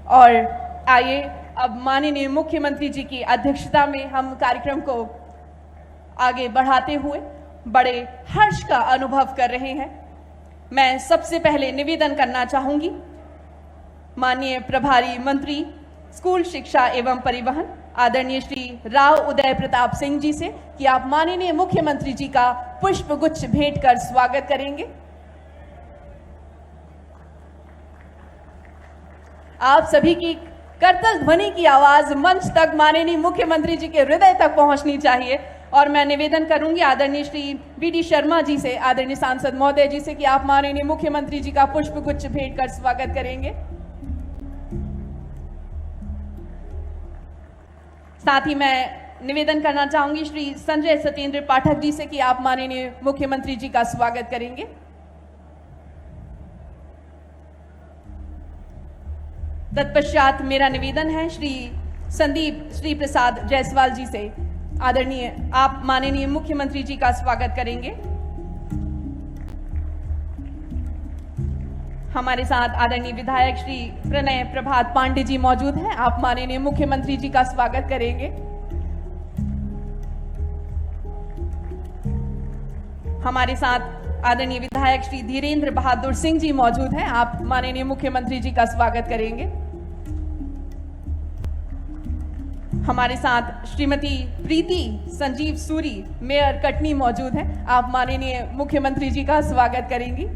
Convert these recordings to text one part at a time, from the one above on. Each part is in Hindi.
और आइए अब माननीय मुख्यमंत्री जी की अध्यक्षता में हम कार्यक्रम को आगे बढ़ाते हुए बड़े हर्ष का अनुभव कर रहे हैं। मैं सबसे पहले निवेदन करना चाहूंगी माननीय प्रभारी मंत्री स्कूल शिक्षा एवं परिवहन आदरणीय श्री राव उदय प्रताप सिंह जी से कि आप माननीय मुख्यमंत्री जी का पुष्प गुच्छ भेंट कर स्वागत करेंगे। आप सभी की करतल ध्वनि की आवाज मंच तक माननीय मुख्यमंत्री जी के हृदय तक पहुंचनी चाहिए और मैं निवेदन करूंगी आदरणीय श्री वी.डी. शर्मा जी से, आदरणीय सांसद महोदय जी से कि आप माननीय मुख्यमंत्री जी का पुष्प गुच्छ भेंट कर स्वागत करेंगे। साथ ही मैं निवेदन करना चाहूंगी श्री संजय सत्येंद्र पाठक जी से कि आप माननीय मुख्यमंत्री जी का स्वागत करेंगे। तत्पश्चात मेरा निवेदन है श्री संदीप श्री प्रसाद जायसवाल जी से, आदरणीय आप माननीय मुख्यमंत्री जी का स्वागत करेंगे। हमारे साथ आदरणीय विधायक श्री प्रणय प्रभात पांडे जी मौजूद हैं, आप माननीय मुख्यमंत्री जी का स्वागत करेंगे। हमारे साथ आदरणीय विधायक श्री धीरेन्द्र बहादुर सिंह जी मौजूद हैं, आप माननीय मुख्यमंत्री जी का स्वागत करेंगे। हमारे साथ श्रीमती प्रीति संजीव सूरी मेयर कटनी मौजूद हैं, आप माननीय मुख्यमंत्री जी का स्वागत करेंगी।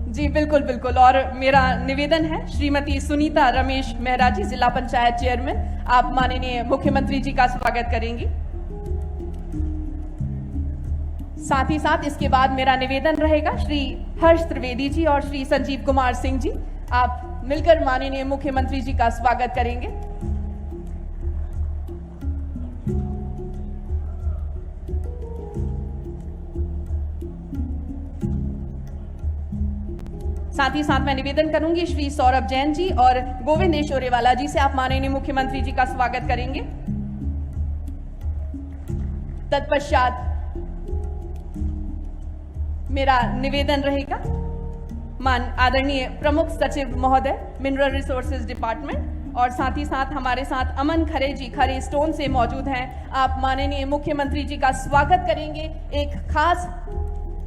जी बिल्कुल बिल्कुल। और मेरा निवेदन है श्रीमती सुनीता रमेश मेहरा जी जिला पंचायत चेयरमैन, आप माननीय मुख्यमंत्री जी का स्वागत करेंगी। साथ ही साथ इसके बाद मेरा निवेदन रहेगा श्री हर्ष त्रिवेदी जी और श्री संजीव कुमार सिंह जी, आप मिलकर माननीय मुख्यमंत्री जी का स्वागत करेंगे। साथ ही साथ मैं निवेदन करूंगी श्री सौरभ जैन जी और गोविंद एशोरेवाला जी से, आप माननीय मुख्यमंत्री जी का स्वागत करेंगे। तत्पश्चात मेरा निवेदन रहेगा आदरणीय प्रमुख सचिव महोदय मिनरल रिसोर्सेज डिपार्टमेंट और साथ ही साथ हमारे साथ अमन खरे जी खरे स्टोन से मौजूद हैं, आप माननीय मुख्यमंत्री जी का स्वागत करेंगे। एक खास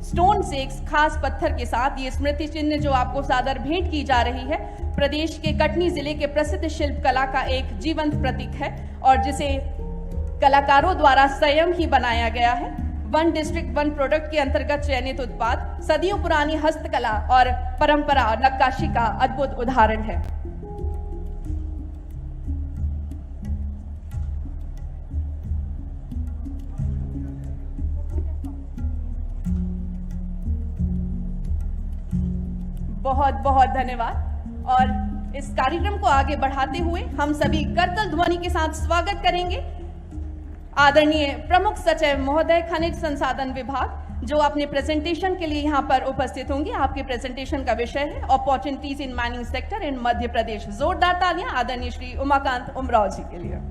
स्टोन से, एक खास पत्थर के साथ ये स्मृति चिन्ह जो आपको सादर भेंट की जा रही है प्रदेश के कटनी जिले के प्रसिद्ध शिल्प कला का एक जीवंत प्रतीक है और जिसे कलाकारों द्वारा स्वयं ही बनाया गया है। वन डिस्ट्रिक्ट वन प्रोडक्ट के अंतर्गत चयनित उत्पाद सदियों पुरानी हस्तकला और परंपरा नक्काशी का अद्भुत उदाहरण है। बहुत बहुत धन्यवाद। और इस कार्यक्रम को आगे बढ़ाते हुए हम सभी करतल ध्वनि के साथ स्वागत करेंगे आदरणीय प्रमुख सचिव महोदय खनिज संसाधन विभाग जो अपने प्रेजेंटेशन के लिए यहाँ पर उपस्थित होंगे। आपके प्रेजेंटेशन का विषय है opportunities in mining sector in Madhya Pradesh. जोरदार तालियां आदरणीय श्री उमाकांत उमराव जी के लिए।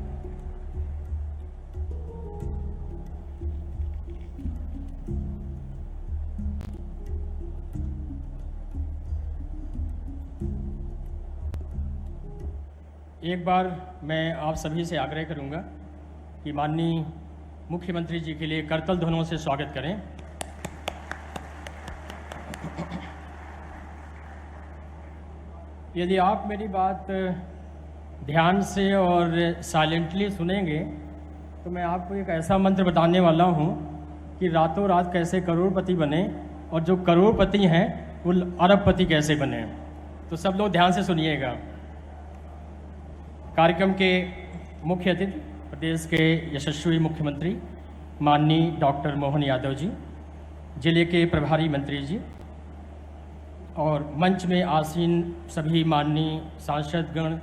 एक बार मैं आप सभी से आग्रह करूंगा कि माननीय मुख्यमंत्री जी के लिए करतल ध्वनियों से स्वागत करें। यदि आप मेरी बात ध्यान से और साइलेंटली सुनेंगे तो मैं आपको एक ऐसा मंत्र बताने वाला हूं कि रातों रात कैसे करोड़पति बने और जो करोड़पति हैं वो अरबपति कैसे बने। तो सब लोग ध्यान से सुनिएगा। कार्यक्रम के मुख्य अतिथि प्रदेश के यशस्वी मुख्यमंत्री माननीय डॉक्टर मोहन यादव जी, जिले के प्रभारी मंत्री जी और मंच में आसीन सभी माननीय सांसदगण,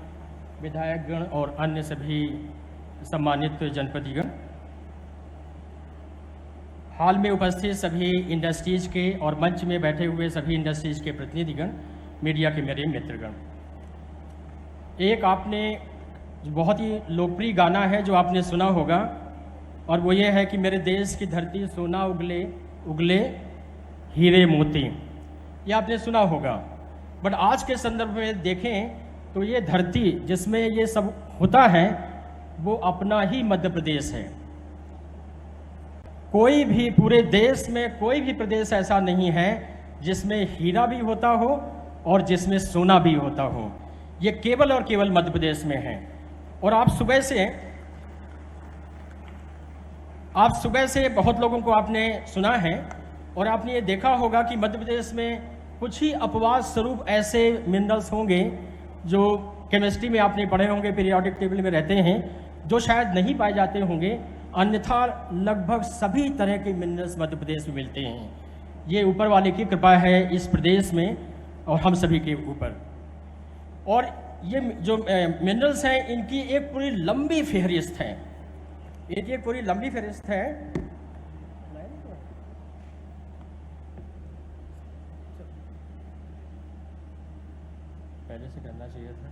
विधायकगण और अन्य सभी सम्मानित जनपदीगण, हाल में उपस्थित सभी इंडस्ट्रीज के और मंच में बैठे हुए सभी इंडस्ट्रीज के प्रतिनिधिगण, मीडिया के मेरे मित्रगण। एक आपने बहुत ही लोकप्रिय गाना है जो आपने सुना होगा और वो ये है कि मेरे देश की धरती सोना उगले उगले हीरे मोती। ये आपने सुना होगा। बट आज के संदर्भ में देखें तो ये धरती जिसमें ये सब होता है वो अपना ही मध्य प्रदेश है। कोई भी पूरे देश में कोई भी प्रदेश ऐसा नहीं है जिसमें हीरा भी होता हो और जिसमें सोना भी होता हो। ये केवल और केवल मध्य प्रदेश में है। और आप सुबह से बहुत लोगों को आपने सुना है और आपने ये देखा होगा कि मध्य प्रदेश में कुछ ही अपवाद स्वरूप ऐसे मिनरल्स होंगे जो केमिस्ट्री में आपने पढ़े होंगे, पीरियोडिक टेबल में रहते हैं, जो शायद नहीं पाए जाते होंगे। अन्यथा लगभग सभी तरह के मिनरल्स मध्य प्रदेश में मिलते हैं। ये ऊपर वाले की कृपा है इस प्रदेश में और हम सभी के ऊपर। और ये जो मिनरल्स हैं इनकी एक पूरी लंबी फहरिस्त है। एक पूरी लंबी फहरिस्त है। पहले से करना चाहिए था।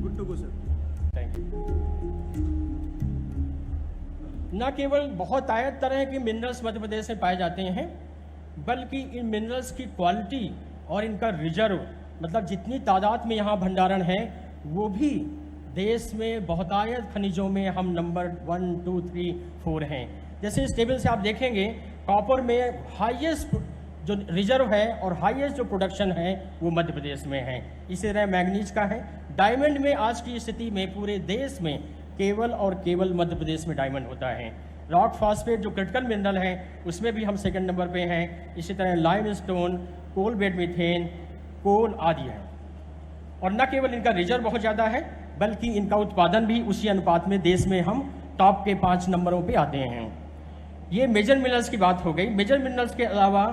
Good to go sir. Thank you. न केवल बहुत आयत तरह के मिनरल्स मध्य प्रदेश में पाए जाते हैं, बल्कि इन मिनरल्स की क्वालिटी और इनका रिजर्व, मतलब जितनी तादाद में यहाँ भंडारण है, वो भी देश में बहुतायत खनिजों में हम नंबर 1, 2, 3, 4 हैं। जैसे इस टेबल से आप देखेंगे, कॉपर में हाईएस्ट जो रिजर्व है और हाईएस्ट जो प्रोडक्शन है वो मध्य प्रदेश में है। इसी तरह मैग्नीज का है। डायमंड में आज की स्थिति में पूरे देश में केवल और केवल मध्य प्रदेश में डायमंड होता है। रॉक फॉस्फेट जो क्रिटिकल मिनरल है उसमें भी हम सेकंड नंबर पे हैं। इसी तरह limestone, coal bed methane, coal आदि है। और न केवल इनका रिजर्व बहुत ज़्यादा है, बल्कि इनका उत्पादन भी उसी अनुपात में देश में हम टॉप के 5 नंबरों पे आते हैं। ये मेजर मिनरल्स की बात हो गई। मेजर मिनरल्स के अलावा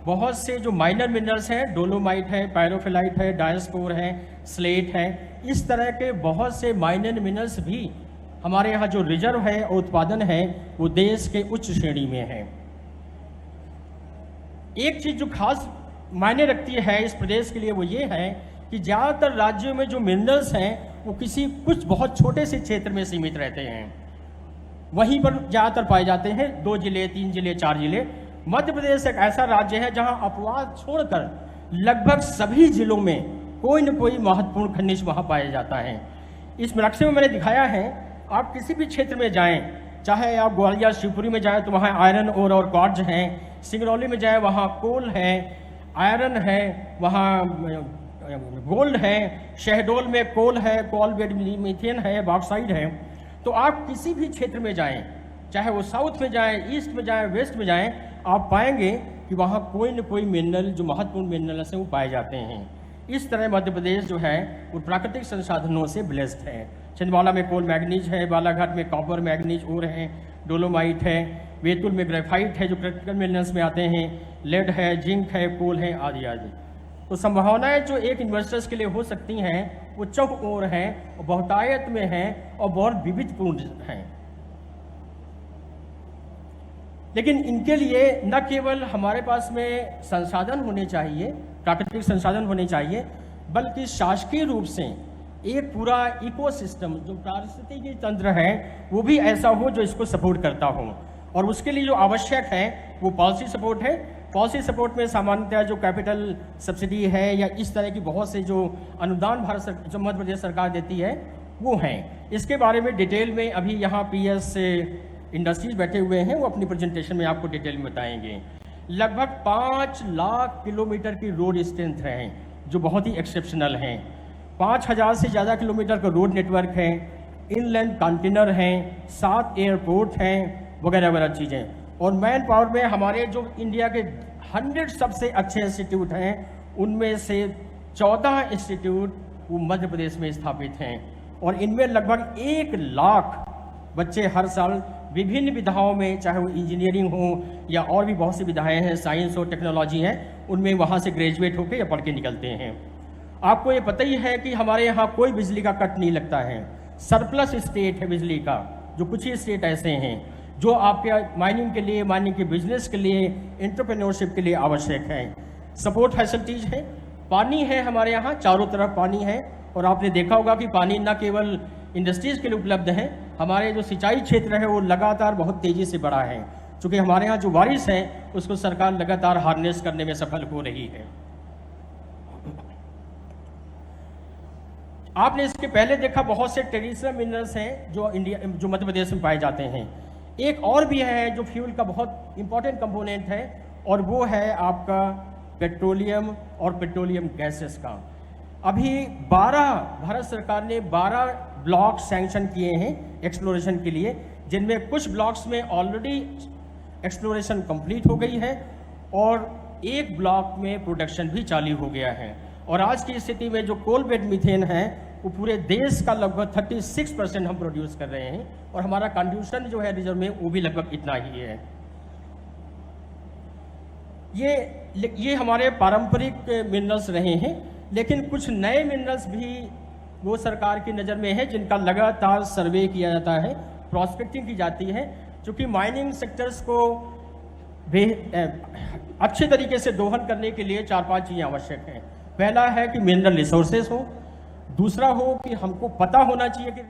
बहुत से जो माइनर मिनरल्स हैं, डोलोमाइट है, पायरोफिलाइट है, डायस्पोर है, स्लेट है, इस तरह के बहुत से माइनर मिनरल्स भी हमारे यहाँ जो रिजर्व है और उत्पादन है वो देश के उच्च श्रेणी में है। एक चीज़ जो खास मायने रखती है इस प्रदेश के लिए वो ये है कि ज़्यादातर राज्यों में जो मिनरल्स हैं वो कुछ बहुत छोटे से क्षेत्र में सीमित रहते हैं, वहीं पर ज़्यादातर पाए जाते हैं। 2 जिले, 3 जिले, 4 जिले। मध्य प्रदेश एक ऐसा राज्य है जहां अपवाद छोड़कर लगभग सभी जिलों में कोई न कोई महत्वपूर्ण खनिज वहां पाया जाता है। इस नक्शे में मैंने दिखाया है, आप किसी भी क्षेत्र में जाएं, चाहे आप ग्वालियर शिवपुरी में जाएं तो वहाँ आयरन ओर और क्वार्ट्ज हैं, सिंगरौली में जाएं वहाँ कोल है, आयरन है, वहाँ गोल्ड है, शहडोल में कोल है, कोल बेड मीथेन है, बॉक्साइड है। तो आप किसी भी क्षेत्र में जाएं, चाहे वो साउथ में जाएं, ईस्ट में जाएं, वेस्ट में जाएं, आप पाएंगे कि वहाँ कोई न कोई मिनरल जो महत्वपूर्ण मिनरल्स हैं वो पाए जाते हैं। इस तरह मध्य प्रदेश जो है वो प्राकृतिक संसाधनों से ब्लेस्ड है। छिंदवाड़ा में कोल मैग्नीज है, बालाघाट में कॉपर मैग्नीज और है, डोलोमाइट है, बैतूल में ग्रेफाइट है जो क्रिटिकल मिनरल्स में आते हैं, लेड है, जिंक है, कोल है, आदि आदि। तो संभावनाएं जो एक इन्वेस्टर्स के लिए हो सकती हैं वो चौक ओर हैं, बहुतायत में हैं और बहुत विविधपूर्ण हैं। लेकिन इनके लिए न केवल हमारे पास में संसाधन होने चाहिए, प्राकृतिक संसाधन होने चाहिए, बल्कि शासकीय रूप से एक पूरा इकोसिस्टम जो पारिस्थितिकी तंत्र है वो भी ऐसा हो जो इसको सपोर्ट करता हो। और उसके लिए जो आवश्यक है वो पॉलिसी सपोर्ट है। पॉलिसी सपोर्ट में सामान्यतः जो कैपिटल सब्सिडी है या इस तरह की बहुत से जो अनुदान जो मध्य प्रदेश सरकार देती है वो हैं। इसके बारे में डिटेल में अभी यहाँ PS इंडस्ट्रीज बैठे हुए हैं, वो अपनी प्रेजेंटेशन में आपको डिटेल में बताएंगे। लगभग 5 लाख किलोमीटर की रोड स्ट्रेंथ है जो बहुत ही एक्सेप्शनल हैं। 5000 से ज़्यादा किलोमीटर का रोड नेटवर्क है, इनलैंड कंटेनर हैं, 7 एयरपोर्ट हैं, वगैरह वगैरह चीज़ें। और मैन पावर में हमारे जो इंडिया के 100 सबसे अच्छे इंस्टीट्यूट हैं उनमें से 14 इंस्टीट्यूट वो मध्य प्रदेश में स्थापित हैं। और इनमें लगभग 1 लाख बच्चे हर साल विभिन्न विधाओं में, चाहे वो इंजीनियरिंग हो या और भी बहुत सी विधाएं हैं, साइंस और टेक्नोलॉजी हैं, उनमें वहाँ से ग्रेजुएट होकर या पढ़ के निकलते हैं। आपको ये पता ही है कि हमारे यहाँ कोई बिजली का कट नहीं लगता है। सरप्लस स्टेट है बिजली का, जो कुछ ही स्टेट ऐसे हैं जो आपके माइनिंग के लिए, माइनिंग के बिजनेस के लिए, एंटरप्रेन्योरशिप के लिए आवश्यक है। सपोर्ट फैसिलिटीज़ है, पानी है हमारे यहाँ, चारों तरफ पानी है। और आपने देखा होगा कि पानी न केवल इंडस्ट्रीज़ के लिए उपलब्ध है, हमारे जो सिंचाई क्षेत्र है वो लगातार बहुत तेज़ी से बढ़ा है। चूँकि हमारे यहाँ जो बारिश है उसको सरकार लगातार हार्नेस करने में सफल हो रही है। आपने इसके पहले देखा बहुत से ट्रेडिशनल मिनरल्स हैं जो मध्य प्रदेश में पाए जाते हैं। एक और भी है जो फ्यूल का बहुत इंपॉर्टेंट कंपोनेंट है, और वो है आपका पेट्रोलियम और पेट्रोलियम गैसेस का। अभी 12 भारत सरकार ने 12 ब्लॉक सैंक्शन किए हैं एक्सप्लोरेशन के लिए, जिनमें कुछ ब्लॉक्स में ऑलरेडी एक्सप्लोरेशन कंप्लीट हो गई है और एक ब्लॉक में प्रोडक्शन भी चालू हो गया है। और आज की स्थिति में जो कोल बेड मीथेन है वो पूरे देश का लगभग 36% हम प्रोड्यूस कर रहे हैं, और हमारा कंट्रीब्यूशन जो है रिजर्व में वो भी लगभग इतना ही है। ये हमारे पारंपरिक मिनरल्स रहे हैं, लेकिन कुछ नए मिनरल्स भी वो सरकार की नज़र में है जिनका लगातार सर्वे किया जाता है, प्रॉस्पेक्टिंग की जाती है। क्योंकि माइनिंग सेक्टर्स को अच्छे तरीके से दोहन करने के लिए 4-5 चीज़ें आवश्यक हैं। पहला है कि मिनरल रिसोर्सेज हो, दूसरा हो कि हमको पता होना चाहिए कि